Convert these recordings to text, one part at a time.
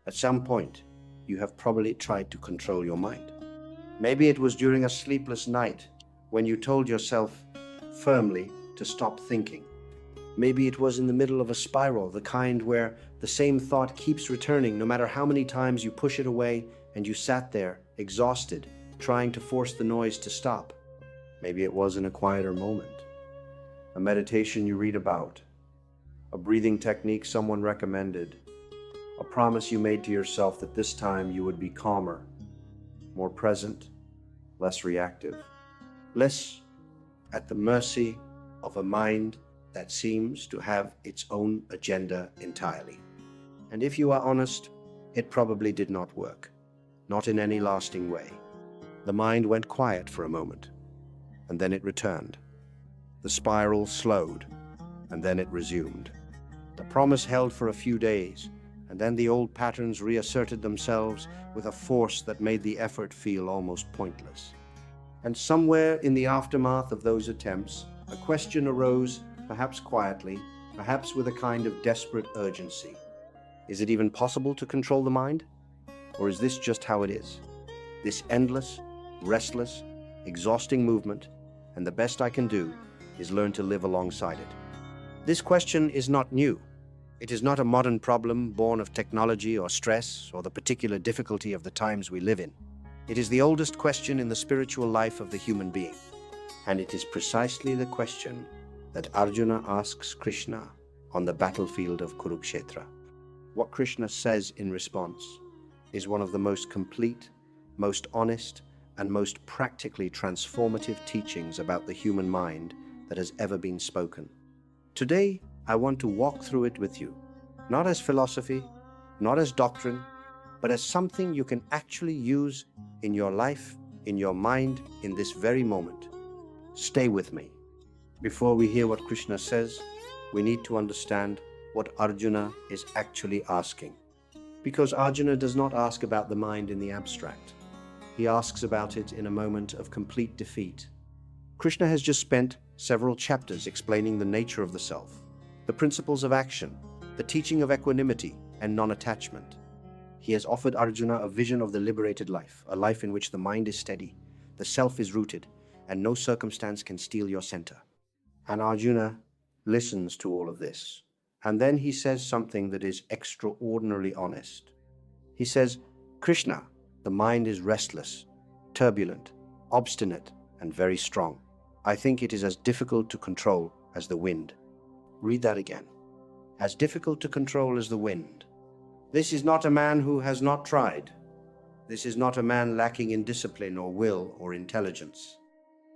At some point, you have probably tried to control your mind. Maybe it was during a sleepless night when you told yourself firmly to stop thinking. Maybe it was in the middle of a spiral, the kind where the same thought keeps returning no matter how many times you push it away, and you sat there, exhausted, trying to force the noise to stop. Maybe it was in a quieter moment, a meditation you read about, a breathing technique someone recommended, a promise you made to yourself that this time you would be calmer, more present, less reactive, less at the mercy of a mind that seems to have its own agenda entirely. And if you are honest, it probably did not work, not in any lasting way. The mind went quiet for a moment, and then it returned. The spiral slowed, and then it resumed. The promise held for a few days, and then the old patterns reasserted themselves with a force that made the effort feel almost pointless. And somewhere in the aftermath of those attempts, a question arose, perhaps quietly, perhaps with a kind of desperate urgency. Is it even possible to control the mind? Or is this just how it is? This endless, restless, exhausting movement, and the best I can do is learn to live alongside it. This question is not new. It is not a modern problem born of technology or stress or the particular difficulty of the times we live in. It is the oldest question in the spiritual life of the human being. And it is precisely the question that Arjuna asks Krishna on the battlefield of Kurukshetra. What Krishna says in response is one of the most complete, most honest, and most practically transformative teachings about the human mind that has ever been spoken. Today, I want to walk through it with you, not as philosophy, not as doctrine, but as something you can actually use in your life, in your mind, in this very moment. Stay with me. Before we hear what Krishna says, we need to understand what Arjuna is actually asking. Because Arjuna does not ask about the mind in the abstract. He asks about it in a moment of complete defeat. Krishna has just spent several chapters explaining the nature of the self, the principles of action, the teaching of equanimity and non-attachment. He has offered Arjuna a vision of the liberated life, a life in which the mind is steady, the self is rooted, and no circumstance can steal your center. And Arjuna listens to all of this. And then he says something that is extraordinarily honest. He says, Krishna, the mind is restless, turbulent, obstinate, and very strong. I think it is as difficult to control as the wind. Read that again. As difficult to control as the wind. This is not a man who has not tried. This is not a man lacking in discipline or will or intelligence.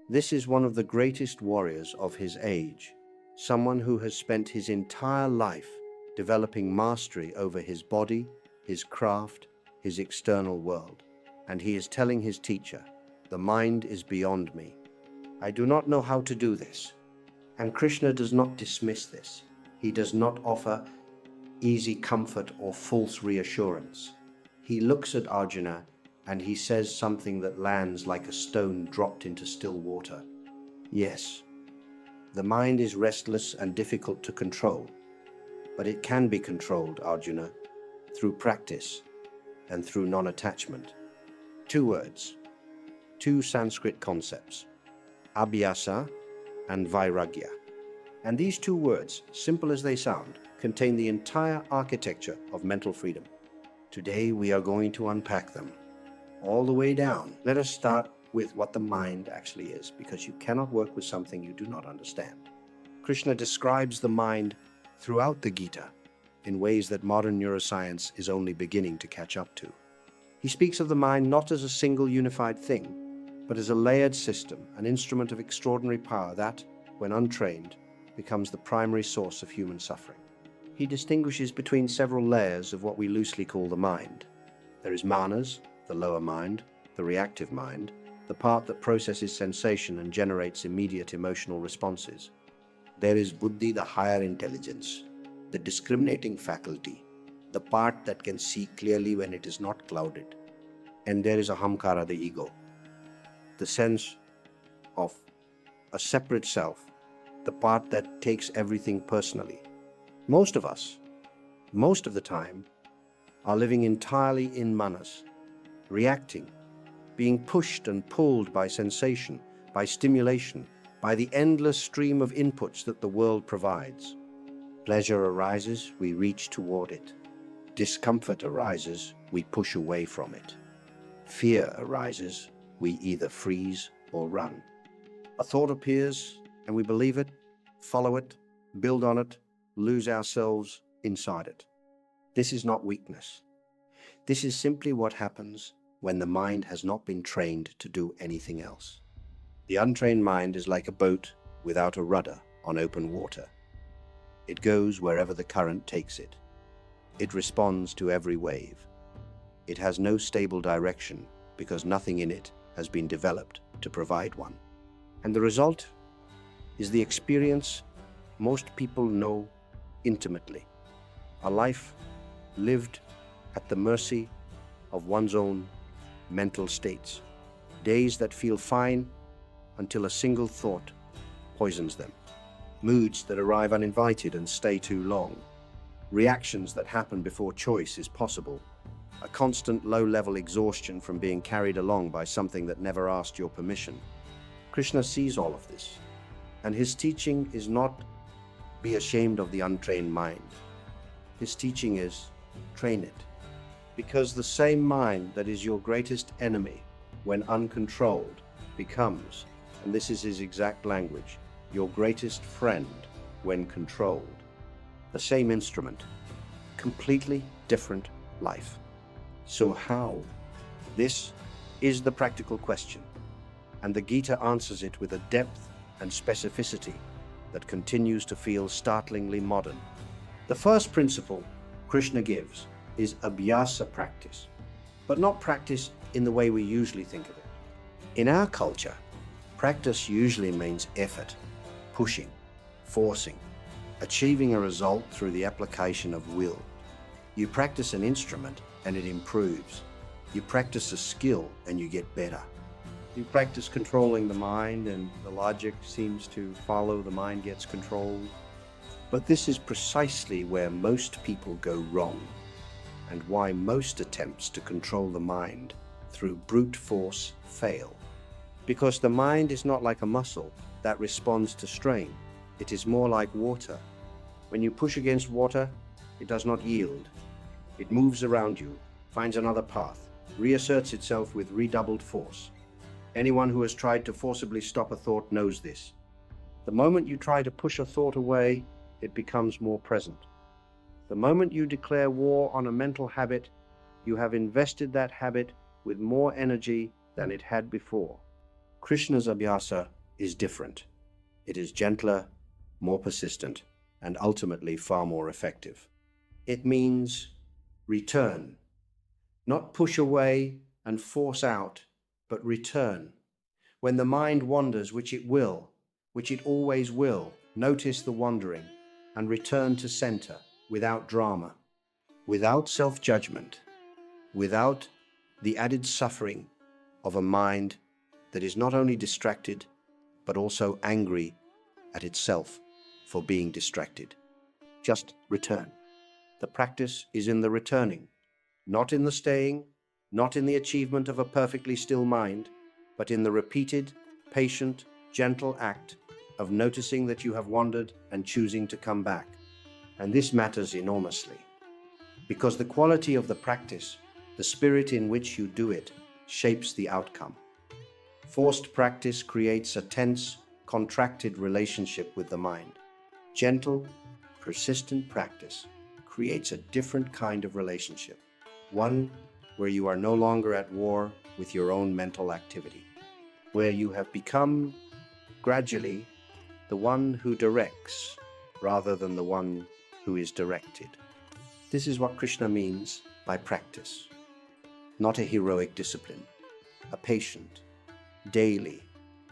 This is one of the greatest warriors of his age, someone who has spent his entire life developing mastery over his body, his craft, his external world. And he is telling his teacher, the mind is beyond me. I do not know how to do this. And Krishna does not dismiss this. He does not offer easy comfort or false reassurance. He looks at Arjuna and he says something that lands like a stone dropped into still water. Yes, the mind is restless and difficult to control, but it can be controlled, Arjuna, through practice and through non-attachment. Two words, two Sanskrit concepts, abhyasa and vairagya. And these two words, simple as they sound, contain the entire architecture of mental freedom. Today we are going to unpack them all the way down. Let us start with what the mind actually is, because you cannot work with something you do not understand. Krishna describes the mind throughout the Gita in ways that modern neuroscience is only beginning to catch up to. He speaks of the mind not as a single unified thing, but as a layered system, an instrument of extraordinary power that, when untrained, becomes the primary source of human suffering. He distinguishes between several layers of what we loosely call the mind. There is manas, the lower mind, the reactive mind, the part that processes sensation and generates immediate emotional responses. There is buddhi, the higher intelligence, the discriminating faculty, the part that can see clearly when it is not clouded. And there is ahamkara, the ego, the sense of a separate self, the part that takes everything personally. Most of us, most of the time, are living entirely in manas, reacting, being pushed and pulled by sensation, by stimulation, by the endless stream of inputs that the world provides. Pleasure arises, we reach toward it. Discomfort arises, we push away from it. Fear arises, we either freeze or run. A thought appears, and we believe it, follow it, build on it, lose ourselves inside it. This is not weakness. This is simply what happens when the mind has not been trained to do anything else. The untrained mind is like a boat without a rudder on open water. It goes wherever the current takes it. It responds to every wave. It has no stable direction because nothing in it has been developed to provide one. And the result is the experience most people know intimately. A life lived at the mercy of one's own mental states. Days that feel fine until a single thought poisons them. Moods that arrive uninvited and stay too long. Reactions that happen before choice is possible. A constant low-level exhaustion from being carried along by something that never asked your permission. Krishna sees all of this, and his teaching is not be ashamed of the untrained mind. His teaching is train it, because the same mind that is your greatest enemy when uncontrolled becomes, and this is his exact language, your greatest friend when controlled. The same instrument, completely different life. So how? This is the practical question, and the Gita answers it with a depth and specificity that continues to feel startlingly modern. The first principle Krishna gives is abhyasa practice, but not practice in the way we usually think of it. In our culture, practice usually means effort, pushing, forcing, achieving a result through the application of will. You practice an instrument and it improves. You practice a skill and you get better. You practice controlling the mind and the logic seems to follow, the mind gets controlled. But this is precisely where most people go wrong, and why most attempts to control the mind through brute force fail. Because the mind is not like a muscle that responds to strain. It is more like water. When you push against water, it does not yield. It moves around you, finds another path, reasserts itself with redoubled force. Anyone who has tried to forcibly stop a thought knows this. The moment you try to push a thought away, it becomes more present. The moment you declare war on a mental habit, you have invested that habit with more energy than it had before. Krishna's abhyasa is different. It is gentler, more persistent, and ultimately far more effective. It means return, not push away and force out, but return. When the mind wanders, which it will, which it always will, notice the wandering and return to center without drama, without self-judgment, without the added suffering of a mind that is not only distracted, but also angry at itself for being distracted. Just return. The practice is in the returning, not in the staying, not in the achievement of a perfectly still mind, but in the repeated, patient, gentle act of noticing that you have wandered and choosing to come back. And this matters enormously, because the quality of the practice, the spirit in which you do it, shapes the outcome. Forced practice creates a tense, contracted relationship with the mind. Gentle, persistent practice creates a different kind of relationship, one where you are no longer at war with your own mental activity, where you have become, gradually, the one who directs rather than the one who is directed. This is what Krishna means by practice, not a heroic discipline, a patient, daily,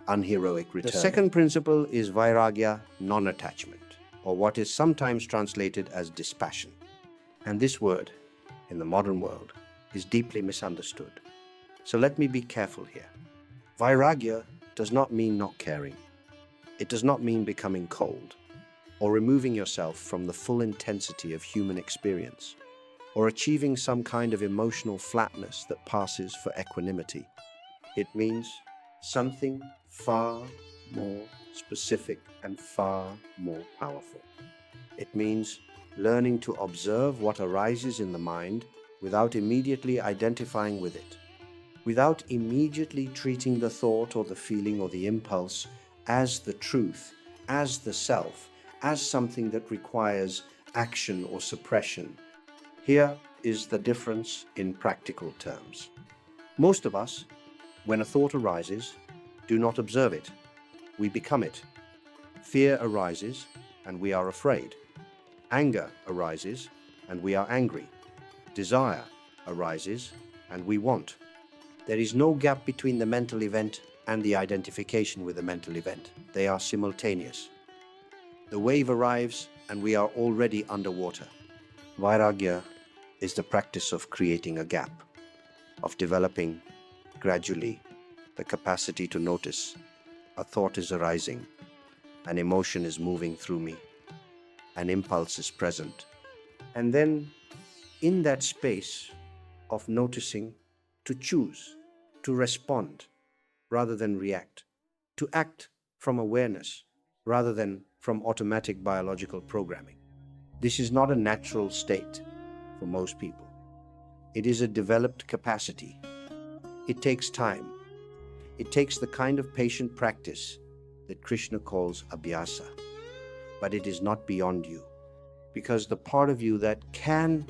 unheroic return. The second principle is vairagya, non-attachment, or what is sometimes translated as dispassion. And this word, in the modern world, is deeply misunderstood. So let me be careful here. Vairagya does not mean not caring. It does not mean becoming cold or removing yourself from the full intensity of human experience. or achieving some kind of emotional flatness that passes for equanimity. It means something far more specific and far more powerful. It means learning to observe what arises in the mind without immediately identifying with it, without immediately treating the thought or the feeling or the impulse as the truth, as the self, as something that requires action or suppression. Here is the difference in practical terms. Most of us, when a thought arises, do not observe it. We become it. Fear arises, and we are afraid. Anger arises, and we are angry. Desire arises, and we want. There is no gap between the mental event and the identification with the mental event. They are simultaneous. The wave arrives, and we are already underwater. Vairagya is the practice of creating a gap, of developing gradually the capacity to notice a thought is arising, an emotion is moving through me, an impulse is present. And then in that space of noticing, to choose, to respond rather than react, to act from awareness rather than from automatic biological programming. This is not a natural state for most people. It is a developed capacity. It takes time. It takes the kind of patient practice that Krishna calls abhyasa. But it is not beyond you, because the part of you that can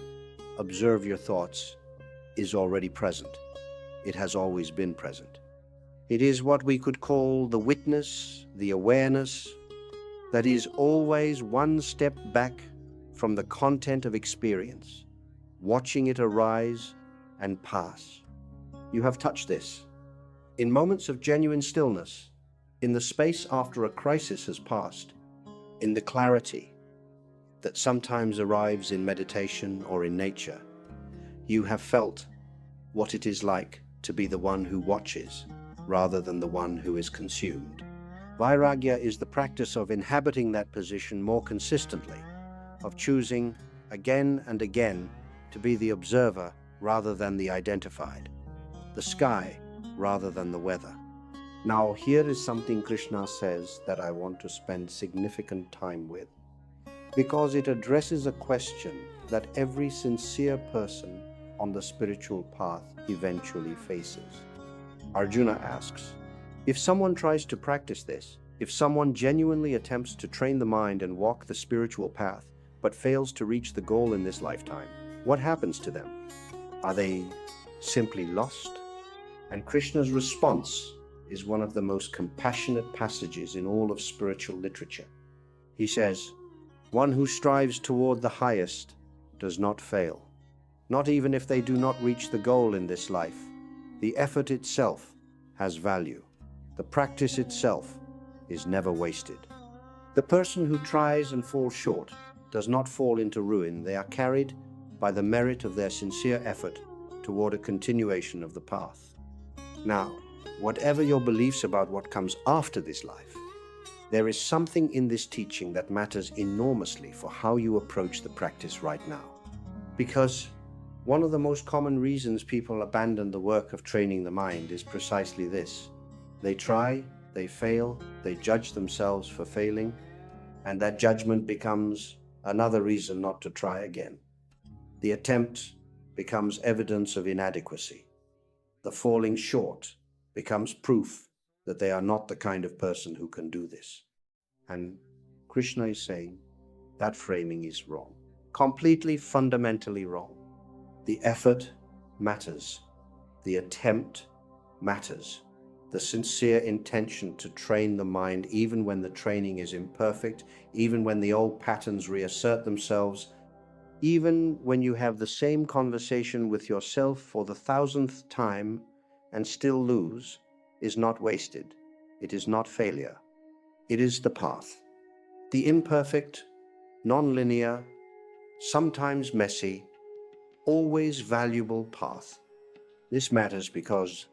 observe your thoughts is already present. It has always been present. It is what we could call the witness, the awareness, that is always one step back from the content of experience, watching it arise and pass. You have touched this. In moments of genuine stillness, in the space after a crisis has passed, in the clarity that sometimes arrives in meditation or in nature, you have felt what it is like to be the one who watches rather than the one who is consumed. Vairagya is the practice of inhabiting that position more consistently, of choosing again and again to be the observer rather than the identified, the sky rather than the weather. Now, here is something Krishna says that I want to spend significant time with, because it addresses a question that every sincere person on the spiritual path eventually faces. Arjuna asks, if someone tries to practice this, if someone genuinely attempts to train the mind and walk the spiritual path, but fails to reach the goal in this lifetime, what happens to them? Are they simply lost? And Krishna's response is one of the most compassionate passages in all of spiritual literature. He says, one who strives toward the highest does not fail, not even if they do not reach the goal in this life. The effort itself has value. The practice itself is never wasted. The person who tries and falls short does not fall into ruin. They are carried by the merit of their sincere effort toward a continuation of the path. Now, whatever your beliefs about what comes after this life, there is something in this teaching that matters enormously for how you approach the practice right now. Because one of the most common reasons people abandon the work of training the mind is precisely this. They try, they fail, they judge themselves for failing, and that judgment becomes another reason not to try again. The attempt becomes evidence of inadequacy. The falling short becomes proof that they are not the kind of person who can do this. And Krishna is saying that framing is wrong, completely fundamentally wrong. The effort matters. The attempt matters. The sincere intention to train the mind, even when the training is imperfect, even when the old patterns reassert themselves, even when you have the same conversation with yourself for the 1000th time and still lose, is not wasted. It is not failure. It is the path. The imperfect, non-linear, sometimes messy, always valuable path. This matters because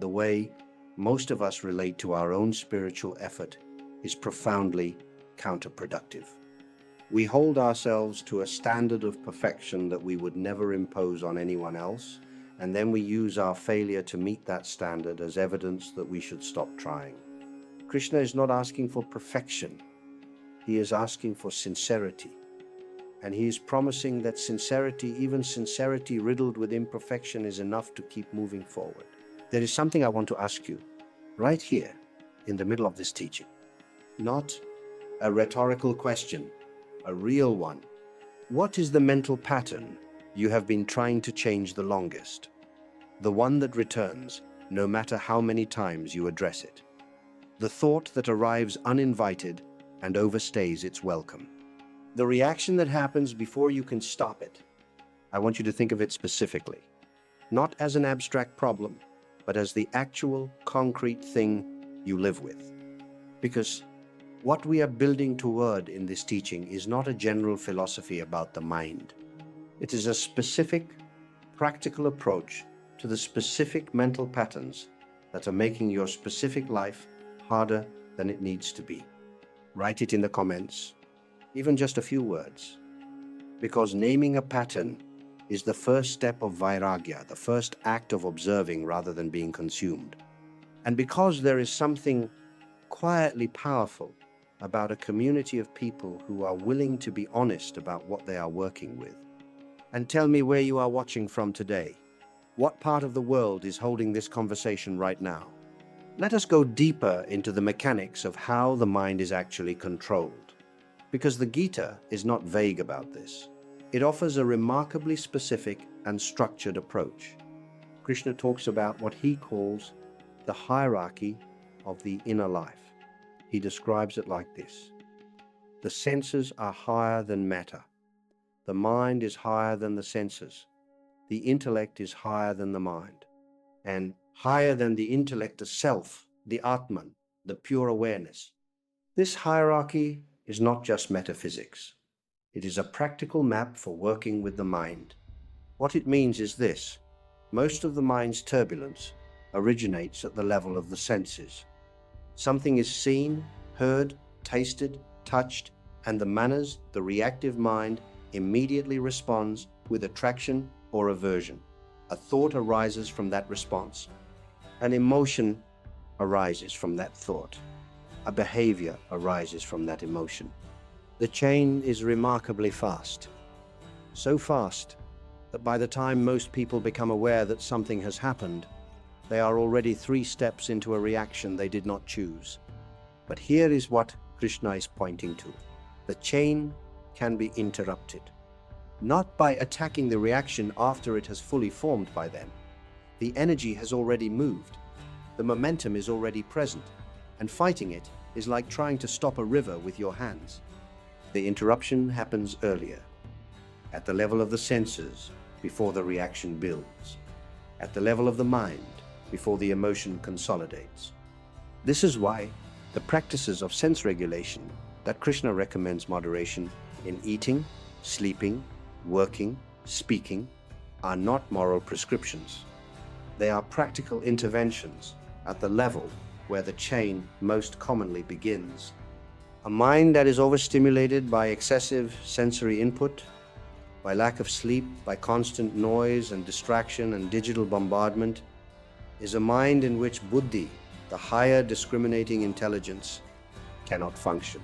the way most of us relate to our own spiritual effort is profoundly counterproductive. We hold ourselves to a standard of perfection that we would never impose on anyone else, and then we use our failure to meet that standard as evidence that we should stop trying. Krishna is not asking for perfection. He is asking for sincerity. And he is promising that sincerity, even sincerity riddled with imperfection, is enough to keep moving forward. There is something I want to ask you right here in the middle of this teaching. Not a rhetorical question, a real one. What is the mental pattern you have been trying to change the longest? The one that returns no matter how many times you address it. The thought that arrives uninvited and overstays its welcome. The reaction that happens before you can stop it. I want you to think of it specifically, not as an abstract problem, but as the actual, concrete thing you live with. Because what we are building toward in this teaching is not a general philosophy about the mind. It is a specific, practical approach to the specific mental patterns that are making your specific life harder than it needs to be. Write it in the comments, even just a few words, because naming a pattern is the first step of vairagya, the first act of observing rather than being consumed. And because there is something quietly powerful about a community of people who are willing to be honest about what they are working with. And tell me where you are watching from today. What part of the world is holding this conversation right now? Let us go deeper into the mechanics of how the mind is actually controlled. Because the Gita is not vague about this. It offers a remarkably specific and structured approach. Krishna talks about what he calls the hierarchy of the inner life. He describes it like this. The senses are higher than matter. The mind is higher than the senses. The intellect is higher than the mind. And higher than the intellect is self, the Atman, the pure awareness. This hierarchy is not just metaphysics. It is a practical map for working with the mind. What it means is this. Most of the mind's turbulence originates at the level of the senses. Something is seen, heard, tasted, touched, and the manas, the reactive mind, immediately responds with attraction or aversion. A thought arises from that response. An emotion arises from that thought. A behavior arises from that emotion. The chain is remarkably fast. So fast that by the time most people become aware that something has happened, they are already 3 steps into a reaction they did not choose. But here is what Krishna is pointing to. The chain can be interrupted, not by attacking the reaction after it has fully formed by then. The energy has already moved. The momentum is already present, and fighting it is like trying to stop a river with your hands. The interruption happens earlier, at the level of the senses, before the reaction builds, at the level of the mind, before the emotion consolidates. This is why the practices of sense regulation that Krishna recommends moderation in eating, sleeping, working, speaking are not moral prescriptions. They are practical interventions at the level where the chain most commonly begins. A mind that is overstimulated by excessive sensory input, by lack of sleep, by constant noise and distraction and digital bombardment, is a mind in which buddhi, the higher discriminating intelligence, cannot function.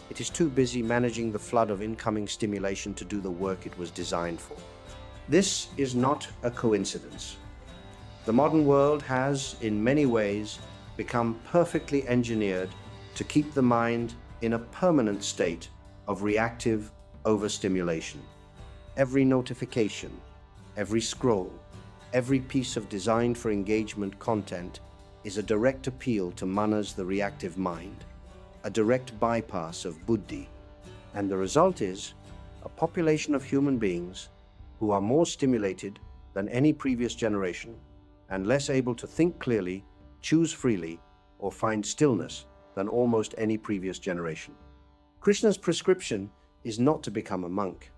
It is too busy managing the flood of incoming stimulation to do the work it was designed for. This is not a coincidence. The modern world has, in many ways, become perfectly engineered to keep the mind in a permanent state of reactive overstimulation. Every notification, every scroll, every piece of designed for engagement content is a direct appeal to manas, the reactive mind, a direct bypass of buddhi. And the result is a population of human beings who are more stimulated than any previous generation and less able to think clearly, choose freely, or find stillness than almost any previous generation. Krishna's prescription is not to become a monk.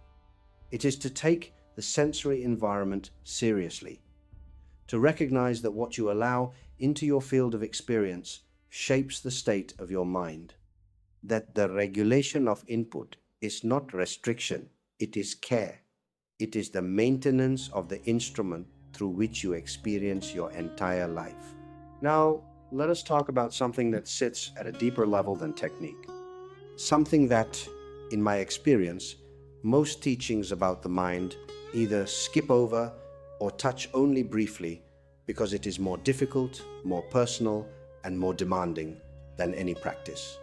It is to take the sensory environment seriously, to recognize that what you allow into your field of experience shapes the state of your mind, that the regulation of input is not restriction, it is care. It is the maintenance of the instrument through which you experience your entire life. Now, let us talk about something that sits at a deeper level than technique. Something that, in my experience, most teachings about the mind either skip over or touch only briefly because it is more difficult, more personal, and more demanding than any practice.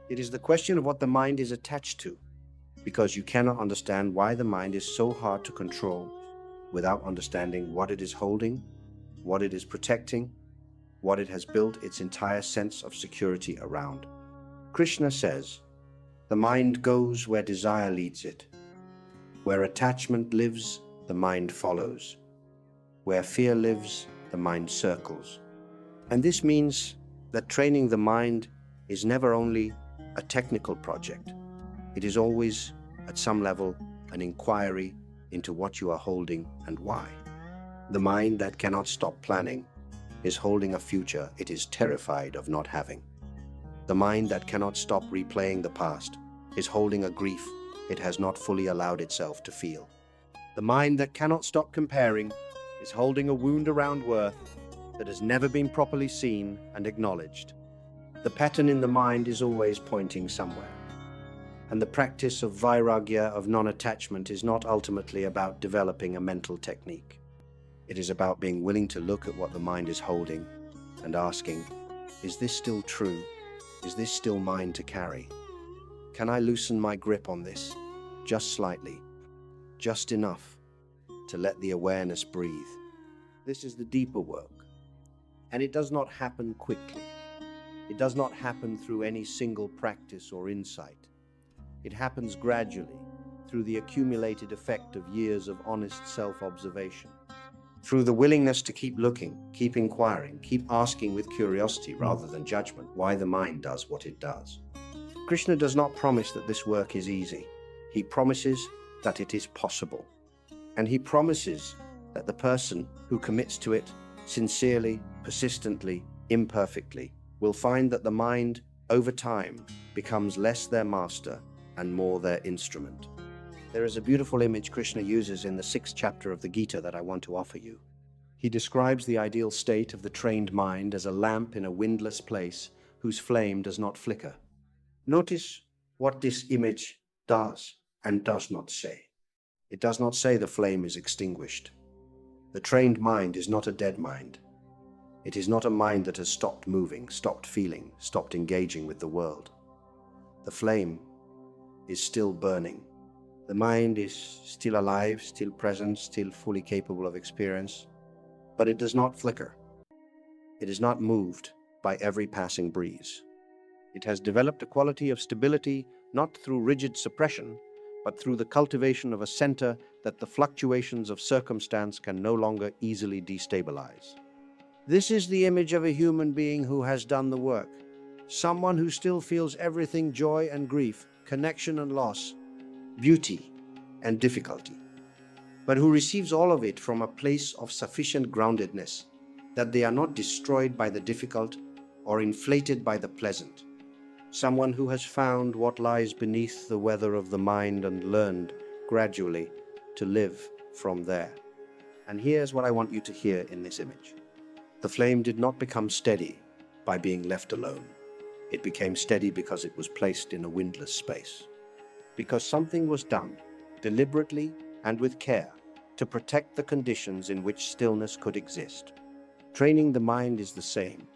It is the question of what the mind is attached to, because you cannot understand why the mind is so hard to control without understanding what it is holding, what it is protecting, what it has built its entire sense of security around. Krishna says, "The mind goes where desire leads it. Where attachment lives, the mind follows. Where fear lives, the mind circles." And this means that training the mind is never only a technical project. It is always, at some level, an inquiry into what you are holding and why. The mind that cannot stop planning is holding a future it is terrified of not having. The mind that cannot stop replaying the past is holding a grief it has not fully allowed itself to feel. The mind that cannot stop comparing is holding a wound around worth that has never been properly seen and acknowledged. The pattern in the mind is always pointing somewhere. And the practice of vairagya, of non-attachment, is not ultimately about developing a mental technique. It is about being willing to look at what the mind is holding and asking, is this still true? Is this still mine to carry? Can I loosen my grip on this, just slightly, just enough to let the awareness breathe? This is the deeper work, and it does not happen quickly. It does not happen through any single practice or insight. It happens gradually, through the accumulated effect of years of honest self-observation, through the willingness to keep looking, keep inquiring, keep asking with curiosity rather than judgment why the mind does what it does. Krishna does not promise that this work is easy. He promises that it is possible. And he promises that the person who commits to it sincerely, persistently, imperfectly, will find that the mind, over time, becomes less their master and more their instrument. There is a beautiful image Krishna uses in the 6th chapter of the Gita that I want to offer you. He describes the ideal state of the trained mind as a lamp in a windless place whose flame does not flicker. Notice what this image does and does not say. It does not say the flame is extinguished. The trained mind is not a dead mind. It is not a mind that has stopped moving, stopped feeling, stopped engaging with the world. The flame is still burning. The mind is still alive, still present, still fully capable of experience, but it does not flicker. It is not moved by every passing breeze. It has developed a quality of stability not through rigid suppression, but through the cultivation of a center that the fluctuations of circumstance can no longer easily destabilize. This is the image of a human being who has done the work, someone who still feels everything: joy and grief, connection and loss, beauty and difficulty, but who receives all of it from a place of sufficient groundedness that they are not destroyed by the difficult or inflated by the pleasant. Someone who has found what lies beneath the weather of the mind and learned gradually to live from there. And here's what I want you to hear in this image. The flame did not become steady by being left alone. It became steady because it was placed in a windless space. Because something was done, deliberately and with care, to protect the conditions in which stillness could exist. Training the mind is the same.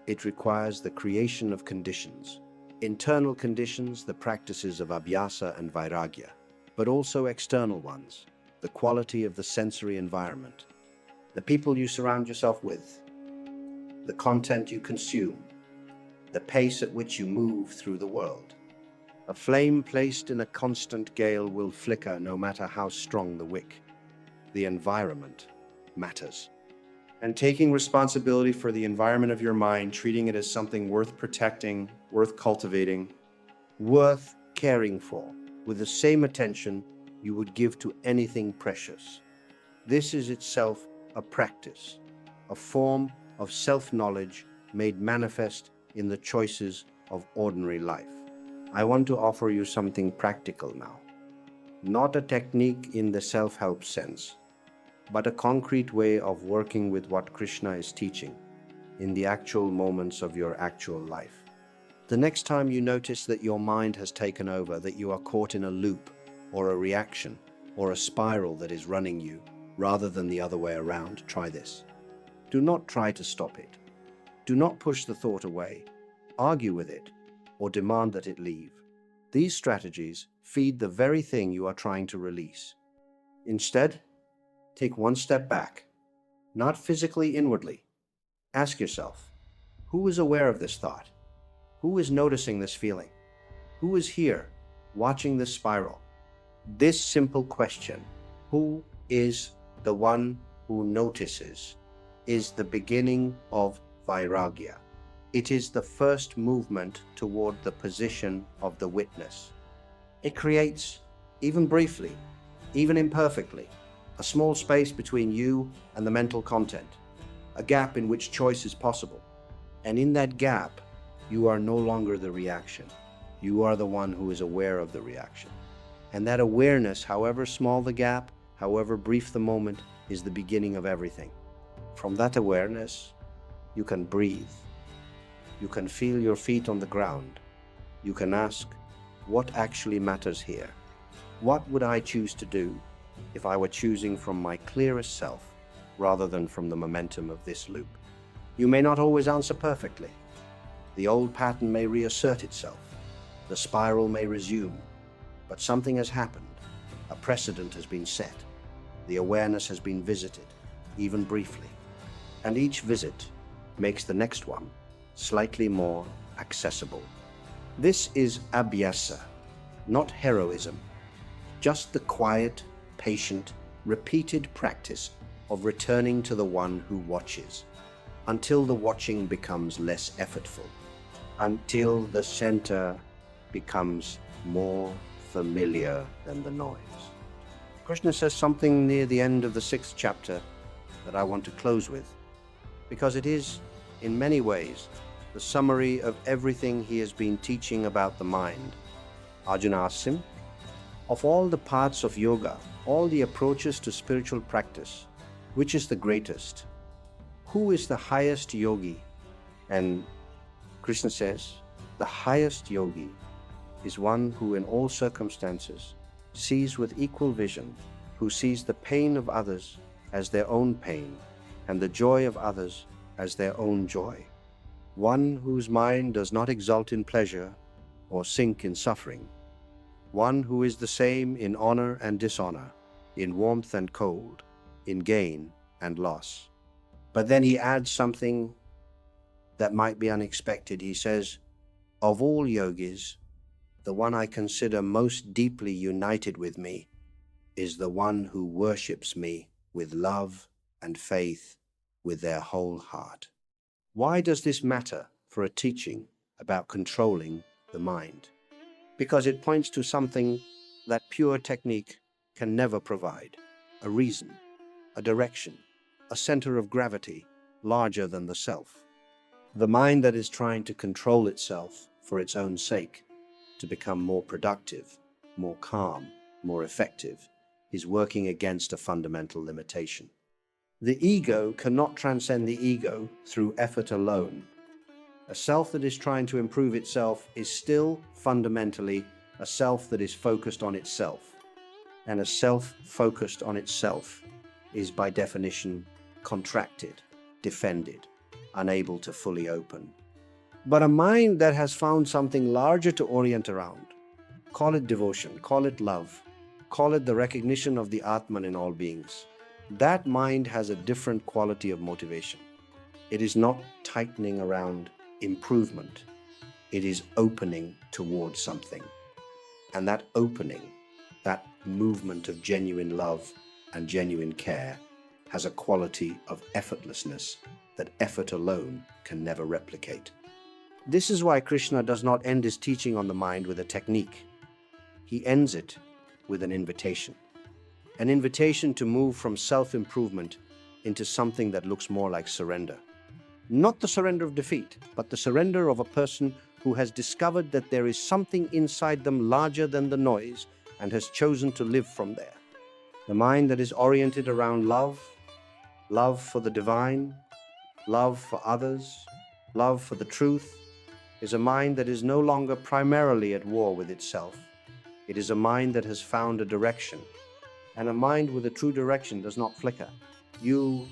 It requires the creation of conditions. Internal conditions, the practices of abhyasa and vairagya, but also external ones, the quality of the sensory environment, the people you surround yourself with, the content you consume, the pace at which you move through the world. A flame placed in a constant gale will flicker no matter how strong the wick. The environment matters. And taking responsibility for the environment of your mind, treating it as something worth protecting, worth cultivating, worth caring for, with the same attention you would give to anything precious. This is itself a practice, a form of self-knowledge made manifest in the choices of ordinary life. I want to offer you something practical now. Not a technique in the self-help sense, but a concrete way of working with what Krishna is teaching in the actual moments of your actual life. The next time you notice that your mind has taken over, that you are caught in a loop or a reaction or a spiral that is running you rather than the other way around, try this. Do not try to stop it. Do not push the thought away, argue with it, or demand that it leave. These strategies feed the very thing you are trying to release. Instead, take one step back, not physically inwardly. Ask yourself, who is aware of this thought? Who is noticing this feeling? Who is here, watching this spiral? This simple question, who is the one who notices, is the beginning of vairagya. It is the first movement toward the position of the witness. It creates, even briefly, even imperfectly, a small space between you and the mental content, a gap in which choice is possible. And in that gap, you are no longer the reaction. You are the one who is aware of the reaction. And that awareness, however small the gap, however brief the moment, is the beginning of everything. From that awareness, you can breathe. You can feel your feet on the ground. You can ask, what actually matters here? What would I choose to do if I were choosing from my clearest self rather than from the momentum of this loop? You may not always answer perfectly. The old pattern may reassert itself. The spiral may resume. But something has happened. A precedent has been set. The awareness has been visited, even briefly. And each visit makes the next one slightly more accessible. This is abhyasa, not heroism, just the quiet, patient, repeated practice of returning to the one who watches, until the watching becomes less effortful, until the center becomes more familiar than the noise. Krishna says something near the end of the 6th chapter that I want to close with, because it is, in many ways, the summary of everything he has been teaching about the mind. Arjuna asks him, of all the paths of yoga, all the approaches to spiritual practice, which is the greatest? Who is the highest yogi? And Krishna says, the highest yogi is one who in all circumstances sees with equal vision, who sees the pain of others as their own pain and the joy of others as their own joy. One whose mind does not exult in pleasure or sink in suffering. One who is the same in honor and dishonor, in warmth and cold, in gain and loss. But then he adds something that might be unexpected. He says, of all yogis, the one I consider most deeply united with me is the one who worships me with love and faith with their whole heart. Why does this matter for a teaching about controlling the mind? Because it points to something that pure technique can never provide: a reason, a direction, a center of gravity larger than the self. The mind that is trying to control itself for its own sake, to become more productive, more calm, more effective, is working against a fundamental limitation. The ego cannot transcend the ego through effort alone. A self that is trying to improve itself is still fundamentally a self that is focused on itself. And a self focused on itself is by definition contracted, defended, unable to fully open. But a mind that has found something larger to orient around, call it devotion, call it love, call it the recognition of the Atman in all beings, that mind has a different quality of motivation. It is not tightening around improvement. It is opening towards something. And that opening, that movement of genuine love and genuine care, has a quality of effortlessness that effort alone can never replicate. This is why Krishna does not end his teaching on the mind with a technique. He ends it with an invitation to move from self-improvement into something that looks more like surrender. Not the surrender of defeat, but the surrender of a person who has discovered that there is something inside them larger than the noise and has chosen to live from there. The mind that is oriented around love, love for the divine, love for others, love for the truth, is a mind that is no longer primarily at war with itself. It is a mind that has found a direction. And a mind with a true direction does not flicker. You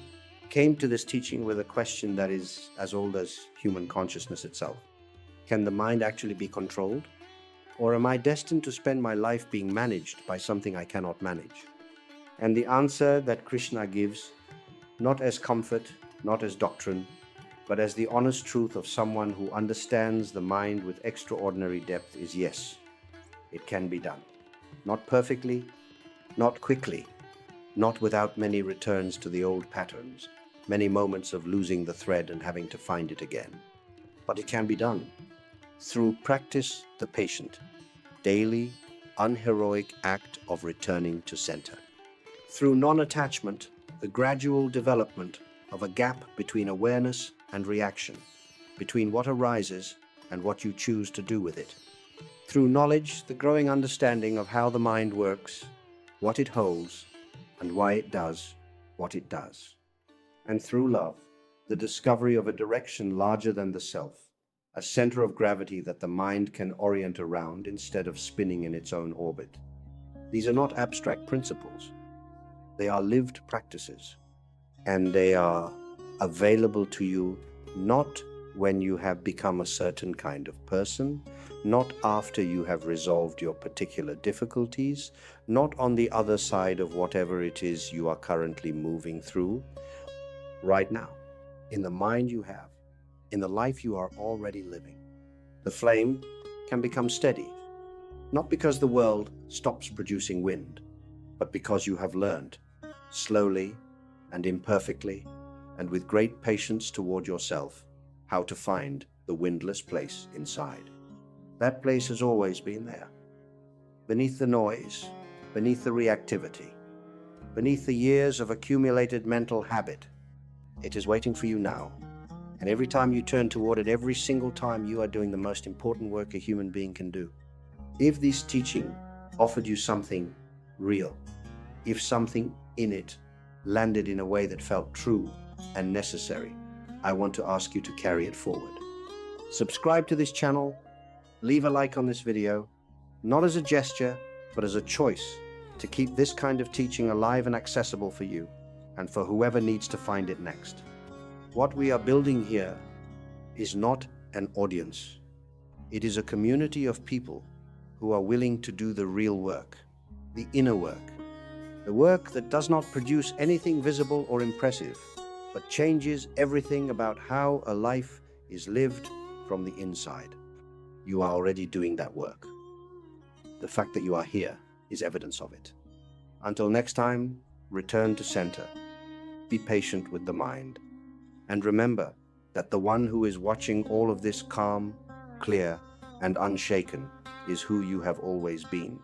came to this teaching with a question that is as old as human consciousness itself. Can the mind actually be controlled? Or am I destined to spend my life being managed by something I cannot manage? And the answer that Krishna gives, not as comfort, not as doctrine, but as the honest truth of someone who understands the mind with extraordinary depth, is yes, it can be done. Not perfectly, not quickly, not without many returns to the old patterns, many moments of losing the thread and having to find it again. But it can be done through practice, the patient, daily, unheroic act of returning to center. Through non-attachment, the gradual development of a gap between awareness and reaction, between what arises and what you choose to do with it. Through knowledge, the growing understanding of how the mind works, what it holds, and why it does what it does. And through love, the discovery of a direction larger than the self, a center of gravity that the mind can orient around instead of spinning in its own orbit. These are not abstract principles. They are lived practices, and they are available to you not when you have become a certain kind of person, not after you have resolved your particular difficulties, not on the other side of whatever it is you are currently moving through. Right now, in the mind you have, in the life you are already living, the flame can become steady, not because the world stops producing wind, but because you have learned, slowly and imperfectly, and with great patience toward yourself, how to find the windless place inside. That place has always been there, beneath the noise, beneath the reactivity, beneath the years of accumulated mental habit. It is waiting for you now, and every time you turn toward it, every single time, you are doing the most important work a human being can do. If this teaching offered you something real, if something in it landed in a way that felt true and necessary, I want to ask you to carry it forward. Subscribe to this channel, leave a like on this video, not as a gesture, but as a choice to keep this kind of teaching alive and accessible for you, and for whoever needs to find it next. What we are building here is not an audience. It is a community of people who are willing to do the real work, the inner work, the work that does not produce anything visible or impressive, but changes everything about how a life is lived from the inside. You are already doing that work. The fact that you are here is evidence of it. Until next time, return to center. Be patient with the mind. And remember that the one who is watching all of this calm, clear, and unshaken is who you have always been.